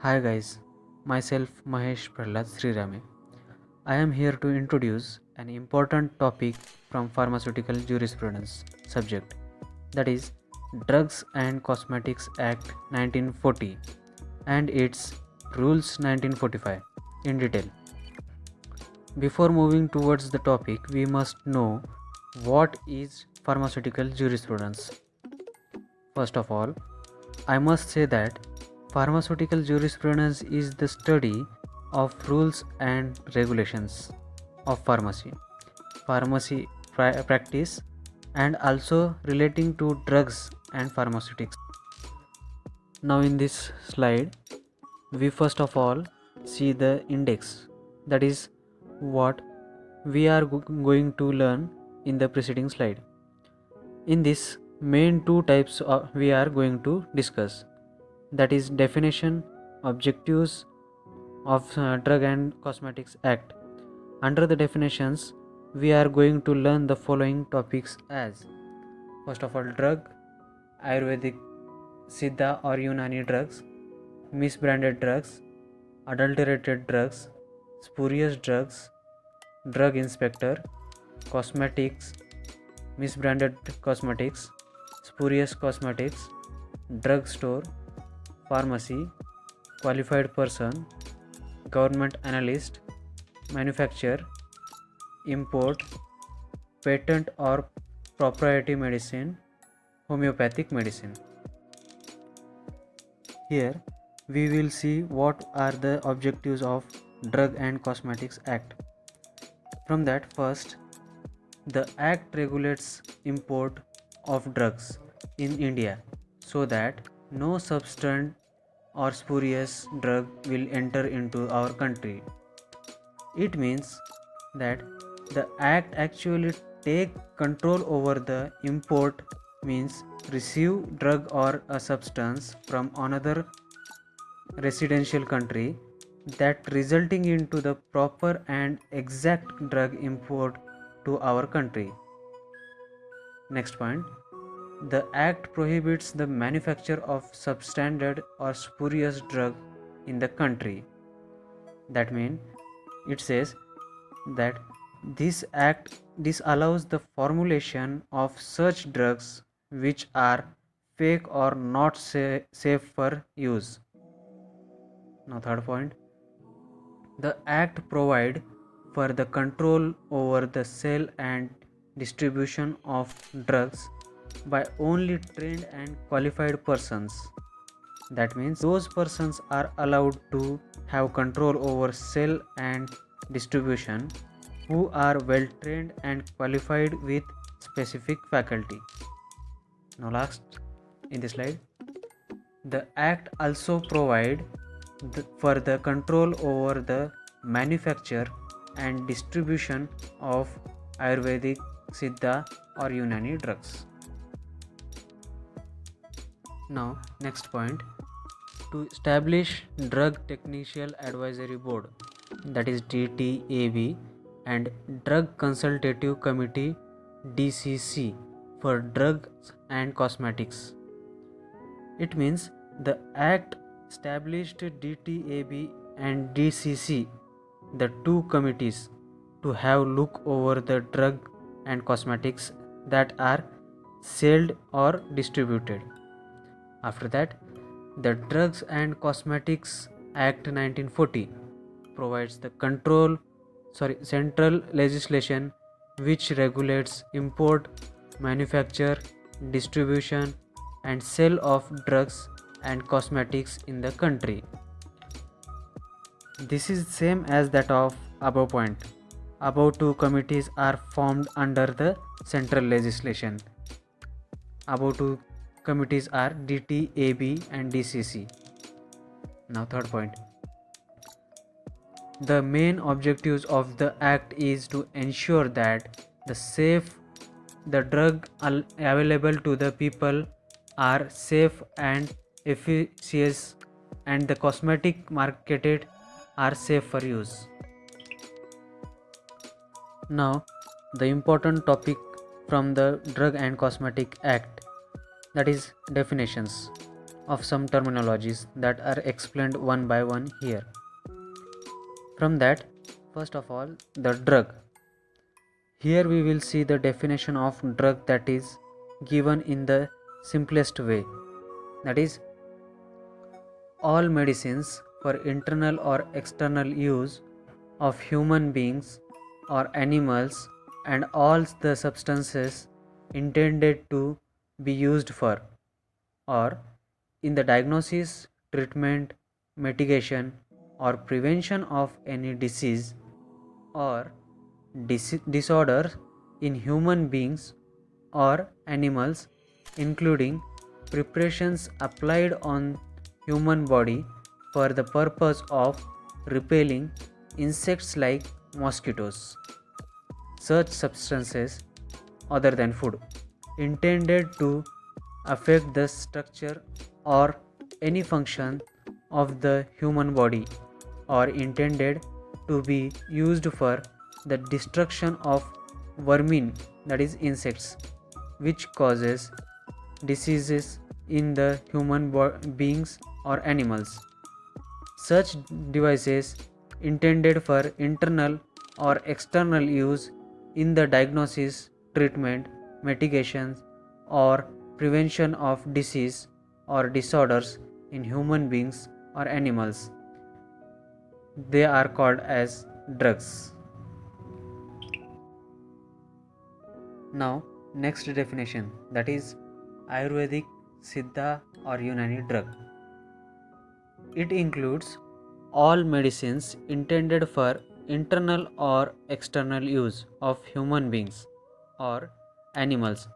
Hi guys, myself Mahesh Prahlad Srirame. I am here to introduce an important topic from pharmaceutical jurisprudence subject, that is Drugs and Cosmetics Act 1940 and its Rules 1945 in detail. Before moving towards the topic, we must know what is pharmaceutical jurisprudence. First of all, I must say that pharmaceutical jurisprudence is the study of rules and regulations of pharmacy practice, and also relating to drugs and pharmaceutics. Now, in this slide, we first of all see the index, that is, what we are going to learn in the preceding slide. In this, main two types we are going to discuss, that is definition, objectives of Drug and Cosmetics Act. Under the definitions, we are going to learn the following topics as: first of all, drug, Ayurvedic, Siddha or Unani drugs, misbranded drugs, adulterated drugs, spurious drugs, drug inspector, cosmetics, misbranded cosmetics, spurious cosmetics, drug store, pharmacy, qualified person, government analyst, manufacture, import, patent or proprietary medicine, homeopathic medicine. Here we will see what are the objectives of Drug and Cosmetics Act. From that, first, the act regulates import of drugs in India so that no substance or spurious drug will enter into our country. It means that the act actually take control over the import, means receive drug or a substance from another residential country, that resulting into the proper and exact drug import to our country. Next point, the act prohibits the manufacture of substandard or spurious drug in the country. That means it says that this act disallows the formulation of such drugs which are fake or not safe for use. Now, third point, the act provide for the control over the sale and distribution of drugs by only trained and qualified persons. That means those persons are allowed to have control over sale and distribution who are well trained and qualified with specific faculty. Now, last in this slide, the act also provide for the control over the manufacture and distribution of Ayurvedic, Siddha or Unani drugs. Now, next point, to establish Drug Technical Advisory Board, that is DTAB, and Drug Consultative Committee DCC for drugs and cosmetics. It means the act established DTAB and DCC, the two committees, to have look over the drug and cosmetics that are sold or distributed. After that, the Drugs and Cosmetics Act 1940 provides the central legislation which regulates import, manufacture, distribution and sale of drugs and cosmetics in the country. This is same as that of above point. Above two committees are formed under the central legislation. Above two committees are DTAB and DCC. Now, third point, the main objectives of the act is to ensure that the drug available to the people are safe and efficacious, and the cosmetic marketed are safe for use. Now, the important topic from the Drug and Cosmetic Act, that is definitions, of some terminologies that are explained one by one here. From that, first of all, the drug. Here we will see the definition of drug that is given in the simplest way. That is, all medicines for internal or external use of human beings or animals, and all the substances intended to be used for, or in the diagnosis, treatment, mitigation, or prevention of any disease or disorder in human beings or animals, including preparations applied on human body for the purpose of repelling insects like mosquitoes. Such substances other than food intended to affect the structure or any function of the human body, or intended to be used for the destruction of vermin, that is insects, which causes diseases in the human beings or animals. Such devices intended for internal or external use in the diagnosis, treatment, mitigation, or prevention of disease or disorders in human beings or animals. They are called as drugs. Now, next definition, that is Ayurvedic, Siddha or Unani drug. It includes all medicines intended for internal or external use of human beings or animals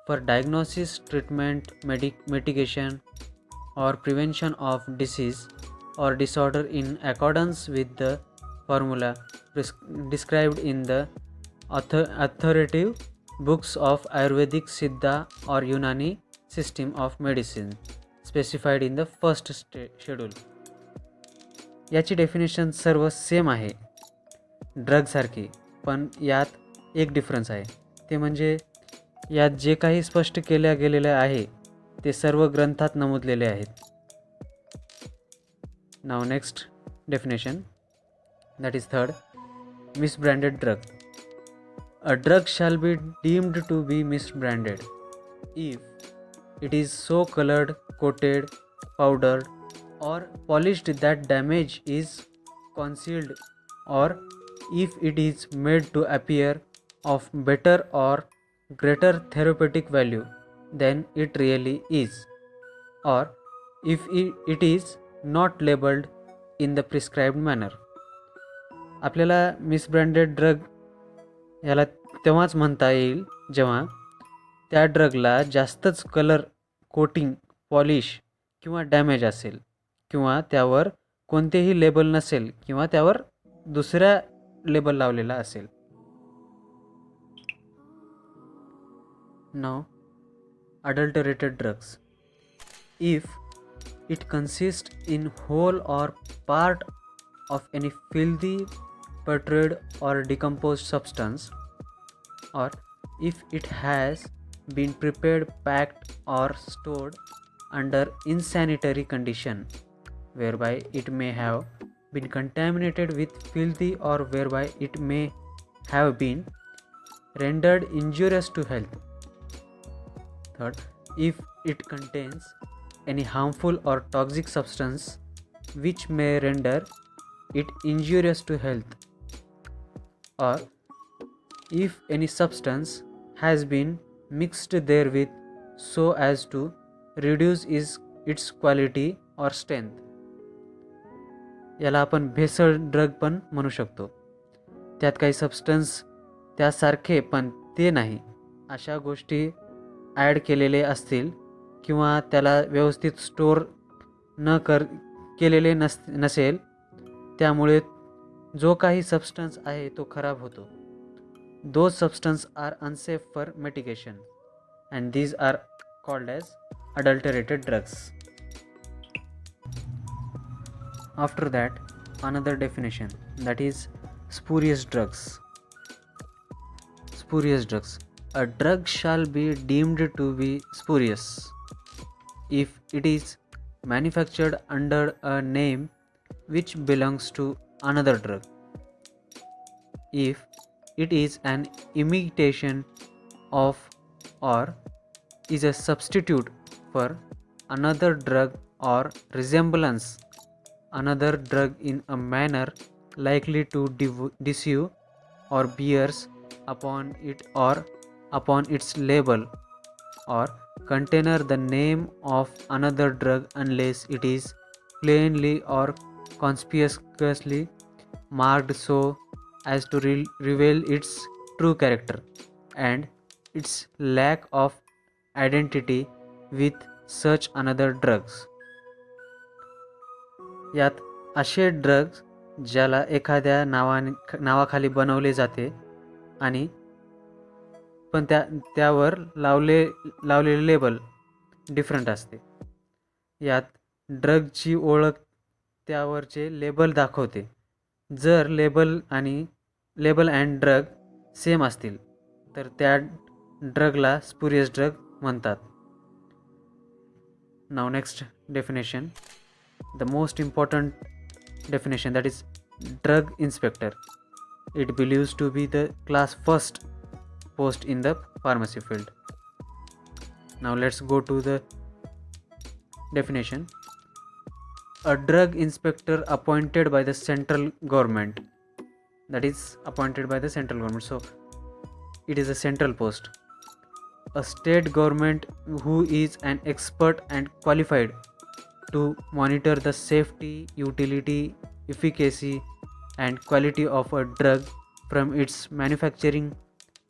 for diagnosis, treatment, mitigation, or prevention of disease or disorder in accordance with the formula described in the authoritative books of Ayurvedic, Siddha or Unani system of medicine specified in the first schedule. याची definition सर्व same आहे ड्रगसारखी, पण यात एक difference आहे. ते म्हणजे यात जे काही स्पष्ट केल्या गेलेले आहे ते सर्व ग्रंथात नमूदलेले आहेत. नाव next definition, that is third, misbranded drug. A drug shall be deemed to be misbranded if it is so colored, coated, powdered, or polished that damage is concealed, or if it is made to appear of better or greater therapeutic value than it really is, or if it is not labeled in the prescribed manner. आपल्याला मिसब्रँडेड drug याला तेव्हाच म्हणता येईल जेव्हा त्या ड्रगला जास्तच colour, coating, polish किंवा damage असेल, किंवा त्यावर कोणतेही लेबल नसेल, किंवा त्यावर दुसऱ्या लेबल लावलेला असेल. Now, adulterated drugs. If it consists in whole or part of any filthy, putrid or decomposed substance, or if it has been prepared, packed or stored under insanitary condition, whereby it may have been contaminated with filthy, or whereby it may have been rendered injurious to health. Third, if it contains any harmful or toxic substance which may render it injurious to health, or if any substance has been mixed therewith so as to reduce its quality or strength. याला आपण भेसळ drug पण म्हणू शकतो. त्यात काही substance त्यासारखे पण ते नाही अशा गोष्टी ॲड केलेले असतील, किंवा त्याला व्यवस्थित स्टोअर केलेले नसेल, त्यामुळे जो काही सबस्टन्स आहे तो खराब होतो. Those substances are unsafe for mitigation, and these are called as adulterated drugs. After that, another definition, that is spurious drugs. Spurious drugs. A drug shall be deemed to be spurious if it is manufactured under a name which belongs to another drug. If it is an imitation of or is a substitute for another drug or resemblance another drug in a manner likely to deceive or bears upon it or upon its label or container the name of another drug unless it is plainly or conspicuously marked so as to reveal its true character and its lack of identity with such another drugs. यात असे drugs ज्याला एखाद्या नावाखाली बनवले जाते आणि पण त्यावर लावलेले लेबल डिफरंट असते. यात ड्रगची ओळख त्यावरचे लेबल दाखवते. जर लेबल अँड ड्रग सेम असतील तर त्या ड्रगला स्पुरियस ड्रग म्हणतात. Now next definition, the most important definition, that is drug inspector. It believes to be the class first post in the pharmacy field. Now let's go to the definition. A drug inspector appointed by the central government, that is appointed by the central government, so it is a central post. A state government who is an expert and qualified to monitor the safety, utility, efficacy and quality of a drug from its manufacturing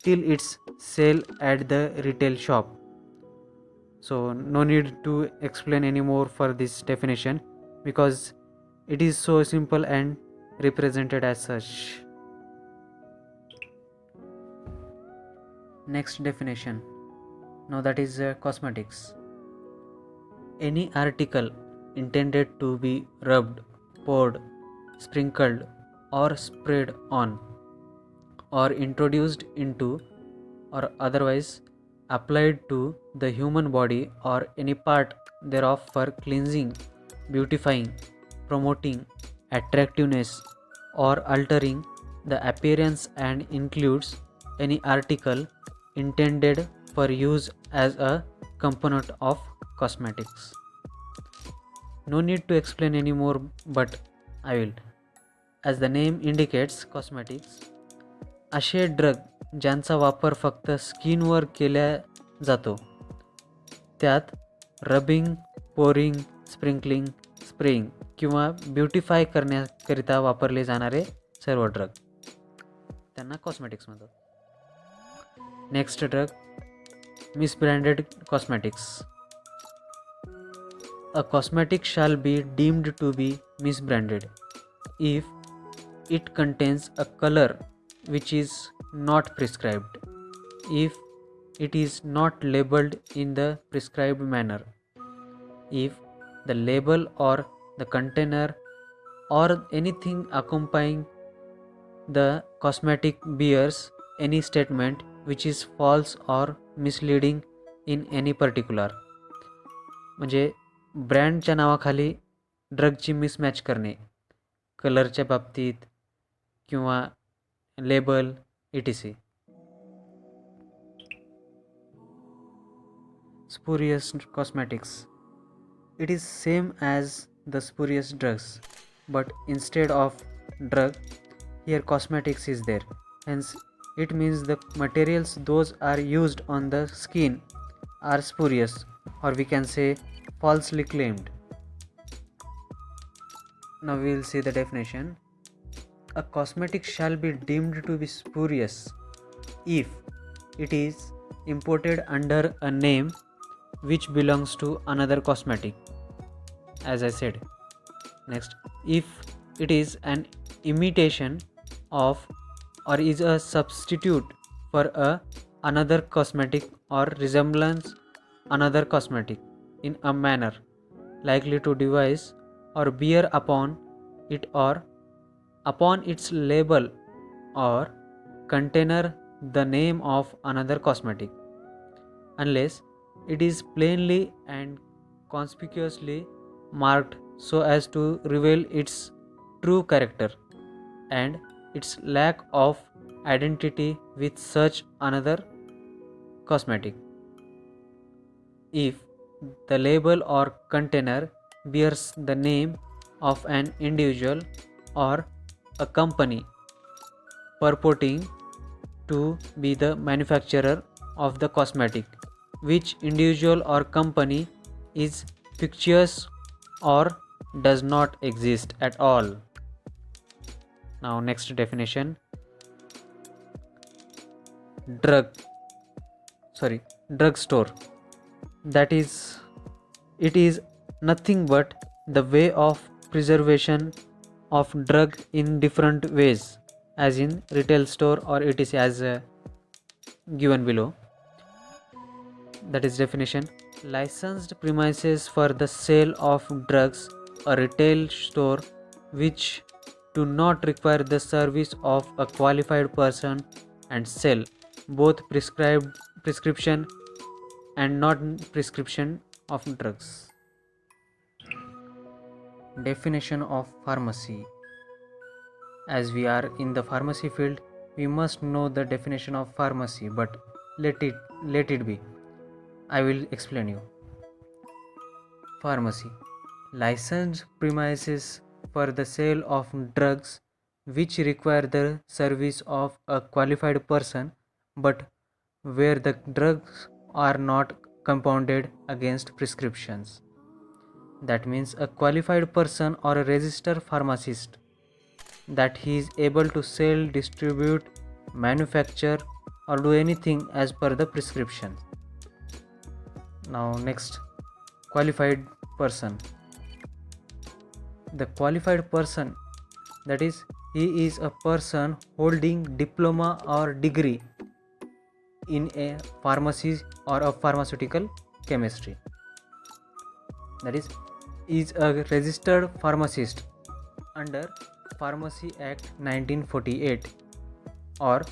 till its sale at the retail shop. So no need to explain anymore for this definition because it is so simple and represented as such. Next definition, now that is cosmetics. Any article intended to be rubbed, poured, sprinkled or sprayed on or introduced into or otherwise applied to the human body or any part thereof for cleansing, beautifying, promoting attractiveness or altering the appearance and includes any article intended for use as a component of cosmetics. No need to explain anymore, but I will. As the name indicates, cosmetics असे drug ज्यांचा वापर फक्त स्किनवर केला जातो, त्यात rubbing, pouring, sprinkling, spraying किंवा beautify करण्याकरिता वापरले जाणारे सर्व ड्रग त्यांना कॉस्मेटिक्स म्हणतात. Next drug, misbranded cosmetics. A cosmetic shall be deemed to be misbranded if it contains a color which is not prescribed, if it is not labeled in the prescribed manner, if the label or the container or anything accompanying the cosmetic bears any statement which is false or misleading in any particular. म्हणजे ब्रँडच्या नावाखाली ड्रगची mismatch करणे, कलरच्या बाबतीत किंवा label etc. Spurious cosmetics. It is same as the spurious drugs, but instead of drug here cosmetics is there, hence it means the materials those are used on the skin are spurious, or we can say falsely claimed. Now we will see the definition. A cosmetic shall be deemed to be spurious if it is imported under a name which belongs to another cosmetic, as I said. Next, if it is an imitation of or is a substitute for another cosmetic or resemblance another cosmetic in a manner likely to devise or bear upon it or upon its label or container the name of another cosmetic unless it is plainly and conspicuously marked so as to reveal its true character and its lack of identity with such another cosmetic. If the label or container bears the name of an individual or a company purporting to be the manufacturer of the cosmetic, which individual or company is fictitious or does not exist at all. Now, next definition: drug drugstore. That is, it is nothing but the way of preservation of drug in different ways, as in retail store or it is as given below. That is definition: licensed premises for the sale of drugs, a retail store which do not require the service of a qualified person and sell both prescription and non-prescription of drugs. Definition of pharmacy. As we are in the pharmacy field, we must know the definition of pharmacy, but let it be. I will explain you. Pharmacy: licensed premises for the sale of drugs which require the service of a qualified person, but where the drugs are not compounded against prescriptions. That means a qualified person or a registered pharmacist, that he is able to sell, distribute, manufacture, or do anything as per the prescription. Now, next, qualified person. The qualified person, that is, he is a person holding diploma or degree in a pharmacy or a pharmaceutical chemistry. That is a registered pharmacist under Pharmacy Act 1948 or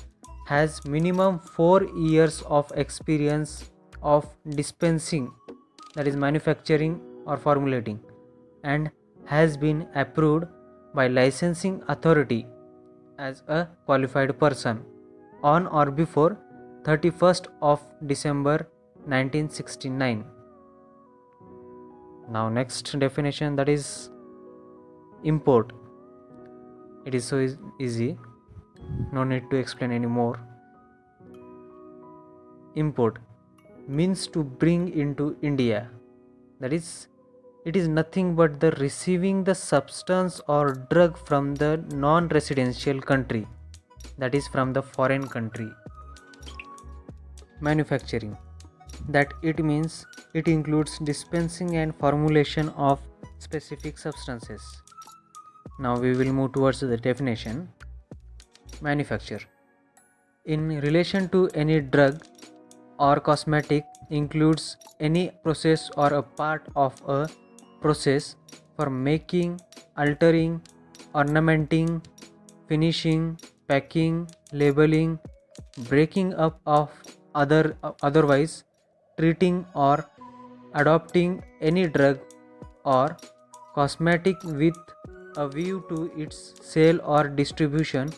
has minimum 4 years of experience of dispensing, that is manufacturing or formulating, and has been approved by licensing authority as a qualified person on or before 31st of December 1969. Now, next definition, that is import. It is so easy, no need to explain anymore. Import means to bring into India. That is, it is nothing but the receiving the substance or drug from the non-residential country, that is from the foreign country. Manufacturing, that it means it includes dispensing and formulation of specific substances. Now we will move towards the definition. Manufacture, in relation to any drug or cosmetic, includes any process or a part of a process for making, altering, ornamenting, finishing, packing, labeling, breaking up of otherwise treating or adopting any drug or cosmetic with a view to its sale or distribution,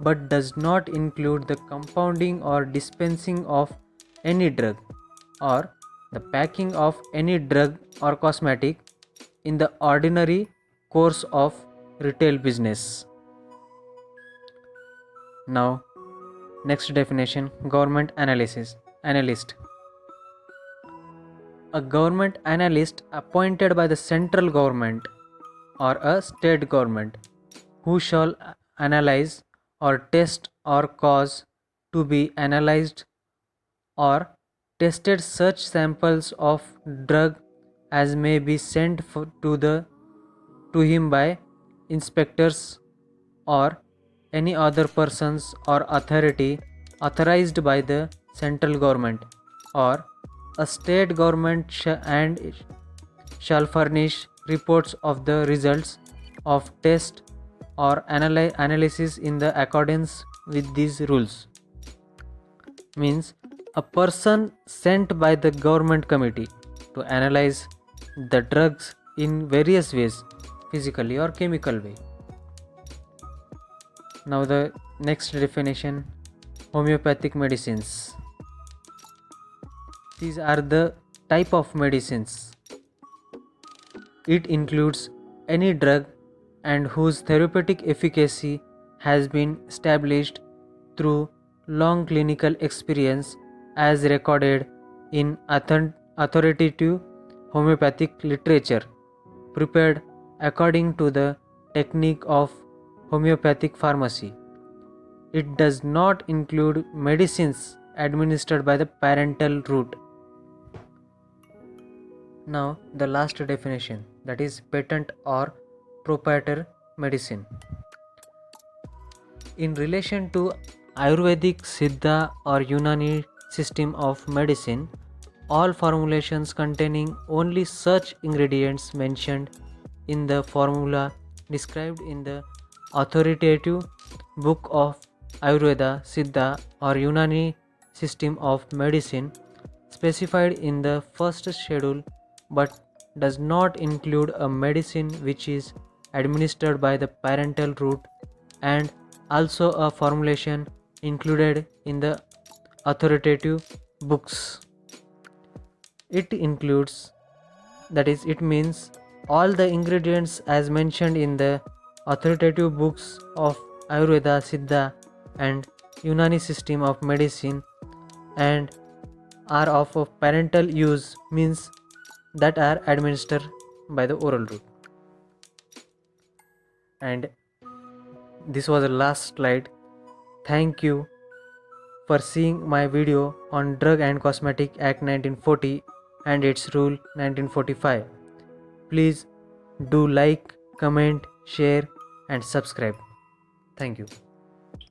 but does not include the compounding or dispensing of any drug or the packing of any drug or cosmetic in the ordinary course of retail business. Now, next definition: government analyst. A government analyst appointed by the central government or a state government, who shall analyze or test or cause to be analyzed or tested such samples of drug as may be sent to him by inspectors or any other persons or authority authorized by the central government or a state government shall furnish reports of the results of test or analysis in the accordance with these rules. Means a person sent by the government committee to analyze the drugs in various ways, physically or chemical way. Now the next definition, homeopathic medicines. These are the type of medicines. It includes any drug and whose therapeutic efficacy has been established through long clinical experience as recorded in authoritative homeopathic literature prepared according to the technique of homeopathic pharmacy. It does not include medicines administered by the parental route. Now, the last definition, that is patent or proprietor medicine. In relation to Ayurvedic, Siddha or Unani system of medicine, all formulations containing only such ingredients mentioned in the formula described in the authoritative book of Ayurveda, Siddha or Unani system of medicine specified in the first schedule, but does not include a medicine which is administered by the parental route, and also a formulation included in the authoritative books. It includes, that is, it means all the ingredients as mentioned in the authoritative books of Ayurveda, Siddha and Unani system of medicine and are of parental use, means that are administered by the oral route. And this was the last slide. Thank you for seeing my video on Drug and Cosmetic Act 1940 and its rule 1945. Please do like, comment, share and subscribe. Thank you.